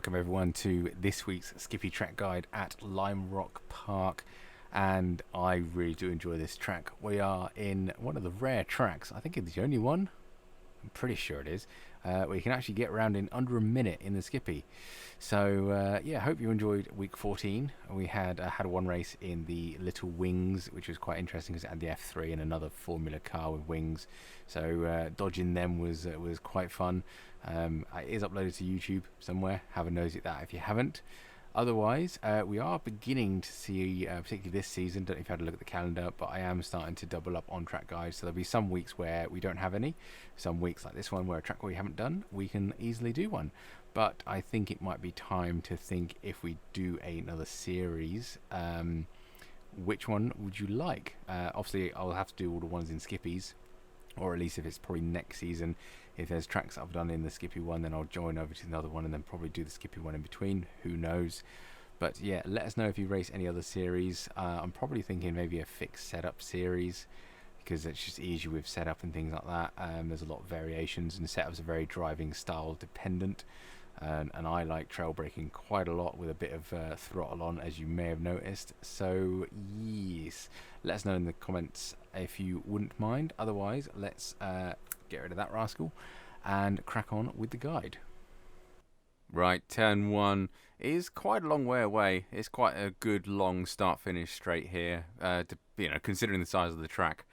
Welcome everyone to this week's Skippy track guide at Lime Rock Park, and I really do enjoy this track. We are in one of the rare tracks, I think it's the only one, I'm pretty sure it is, where you can actually get around in under a minute in the Skippy. So yeah, hope you enjoyed week 14. We had one race in the Little Wings, which was quite interesting because it had the F3 and another Formula car with wings. So dodging them was quite fun. It is uploaded to YouTube somewhere. Have a nosy at that if you haven't. Otherwise, we are beginning to see, particularly this season, don't know if you had a look at the calendar, but I am starting to double up on track guides. So there'll be some weeks where we don't have any. Some weeks like this one where a track we haven't done, we can easily do one. But I think it might be time to think, if we do another series, which one would you like? Obviously, I'll have to do all the ones in Skippies, or at least if it's probably next season. If there's tracks I've done in the Skippy one, then I'll join over to another one and then probably do the Skippy one in between. Who knows? But yeah, let us know if you race any other series. I'm probably thinking maybe a fixed setup series, because it's just easier with setup and things like that. There's a lot of variations, and setups are very driving style dependent. And I like trail braking quite a lot with a bit of throttle on, as you may have noticed. So yes, let us know in the comments if you wouldn't mind. Otherwise, let's get rid of that rascal and crack on with the guide. Right, turn 1 is quite a long way away. It's quite a good long start-finish straight here, considering the size of the track.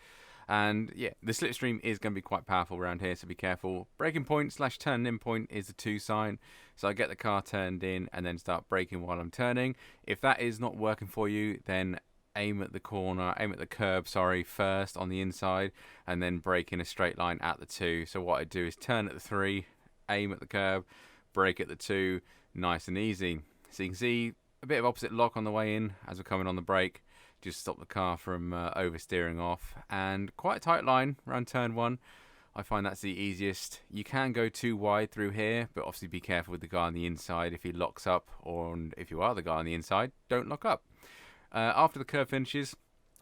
And yeah, the slipstream is going to be quite powerful around here, so be careful. Braking point / turn in point is the 2 sign. So I get the car turned in and then start braking while I'm turning. If that is not working for you, then aim at the curb, first on the inside, and then brake in a straight line at the 2. So what I do is turn at the 3, aim at the curb, brake at the 2, nice and easy. So you can see a bit of opposite lock on the way in as we're coming on the brake. Just stop the car from oversteering off, and quite a tight line around turn 1. I find that's the easiest. You can go too wide through here, but obviously be careful with the guy on the inside. If he locks up, or if you are the guy on the inside, don't lock up. After the curve finishes,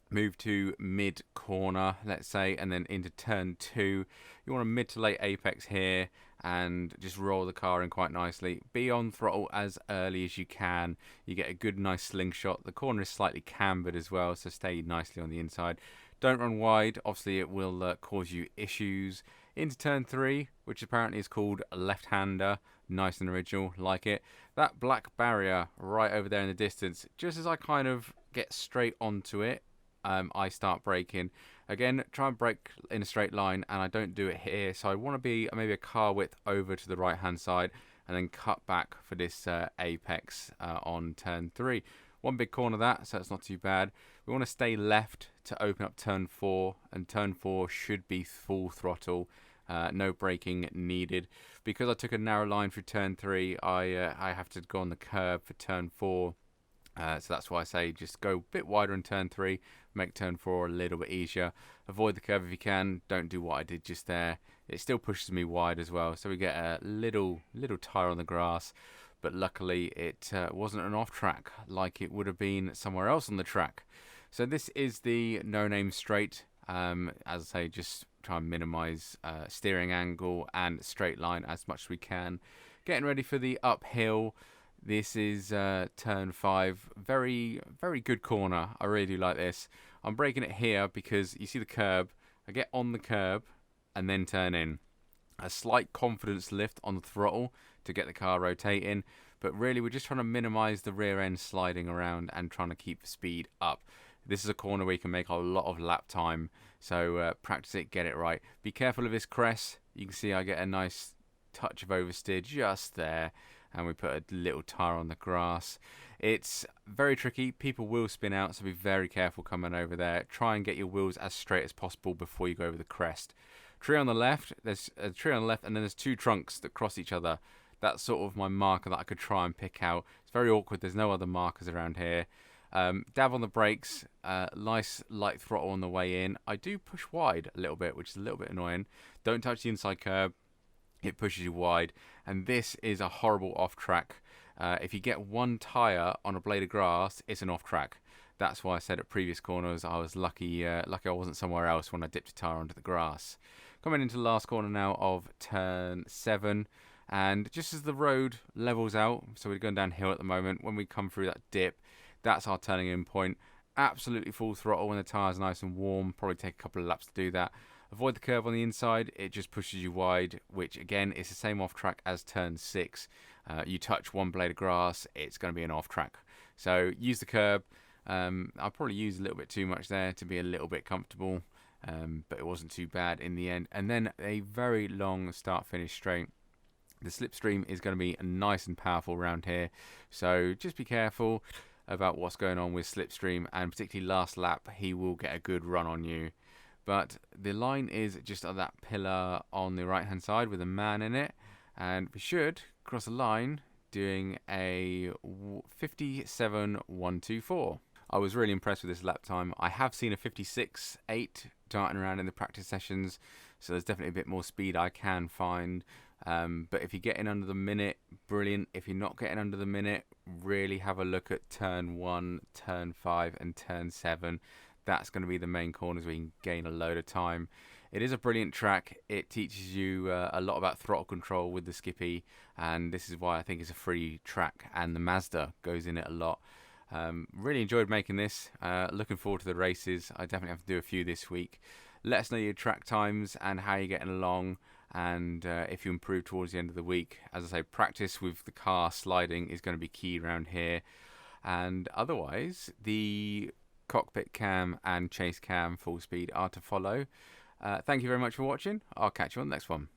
move to mid corner, let's say, and then into turn 2. You want a mid to late apex here, and just roll the car in quite nicely. Be on throttle as early as you can. You get a good nice slingshot. The corner is slightly cambered as well, so stay nicely on the inside. Don't run wide, obviously it will cause you issues. Into turn 3, which apparently is called left-hander. Nice and original, like it. That black barrier right over there in the distance, just as I kind of get straight onto it, I start braking. Again, try and brake in a straight line, and I don't do it here, so I want to be maybe a car width over to the right hand side and then cut back for this apex on turn 3. One big corner that, so it's not too bad. We want to stay left to open up turn 4, and turn 4 should be full throttle. No braking needed. Because I took a narrow line through turn 3, I have to go on the curb for turn 4. So that's why I say just go a bit wider in turn 3, make turn 4 a little bit easier. Avoid the curve if you can, don't do what I did just there. It still pushes me wide as well, so we get a little tire on the grass, but luckily it wasn't an off track like it would have been somewhere else on the track. So this is the no-name straight. As I say, just try and minimize steering angle and straight line as much as we can. Getting ready for the uphill. This is turn 5. Very, very good corner. I really do like this. I'm braking it here because you see the curb. I get on the curb and then turn in. A slight confidence lift on the throttle to get the car rotating. But really, we're just trying to minimize the rear end sliding around and trying to keep the speed up. This is a corner where you can make a lot of lap time. So practice it, get it right. Be careful of this crest. You can see I get a nice touch of oversteer just there. And we put a little tire on the grass. It's very tricky. People will spin out, so be very careful coming over there. Try and get your wheels as straight as possible before you go over the crest. Tree on the left. There's a tree on the left, and then there's 2 trunks that cross each other. That's sort of my marker that I could try and pick out. It's very awkward. There's no other markers around here. Dab on the brakes. Nice light throttle on the way in. I do push wide a little bit, which is a little bit annoying. Don't touch the inside curb. It pushes you wide, and this is a horrible off track. If you get one tire on a blade of grass, it's an off track. That's why I said at previous corners I was lucky I wasn't somewhere else when I dipped a tire onto the grass. Coming into the last corner now of turn 7. And just as the road levels out, so we're going downhill at the moment, when we come through that dip, that's our turning in point. Absolutely full throttle when the tyres are nice and warm. Probably take a couple of laps to do that. Avoid the curve on the inside, it just pushes you wide, which again is the same off track as turn 6. You touch one blade of grass, it's going to be an off track. So use the curb. I'll probably use a little bit too much there to be a little bit comfortable, but it wasn't too bad in the end. And then a very long start finish straight. The slipstream is going to be nice and powerful around here, so just be careful about what's going on with slipstream, and particularly last lap he will get a good run on you. But the line is just at that pillar on the right hand side with a man in it, and we should cross the line doing a 57.124. I was really impressed with this lap time. I have seen a 56.8 darting around in the practice sessions, so there's definitely a bit more speed I can find. But if you're getting under the minute, brilliant. If you're not getting under the minute, really have a look at turn 1, turn 5 and turn 7. That's going to be the main corners where you can gain a load of time. It is a brilliant track. It teaches you a lot about throttle control with the Skippy, and this is why I think it's a free track, and the Mazda goes in it a lot. Really enjoyed making this. Looking forward to the races. I definitely have to do a few this week. Let us know your track times and how you're getting along, and if you improve towards the end of the week. As I say, practice with the car sliding is going to be key around here, and otherwise the Cockpit Cam and Chase Cam full speed are to follow. Thank you very much for watching. I'll catch you on the next one.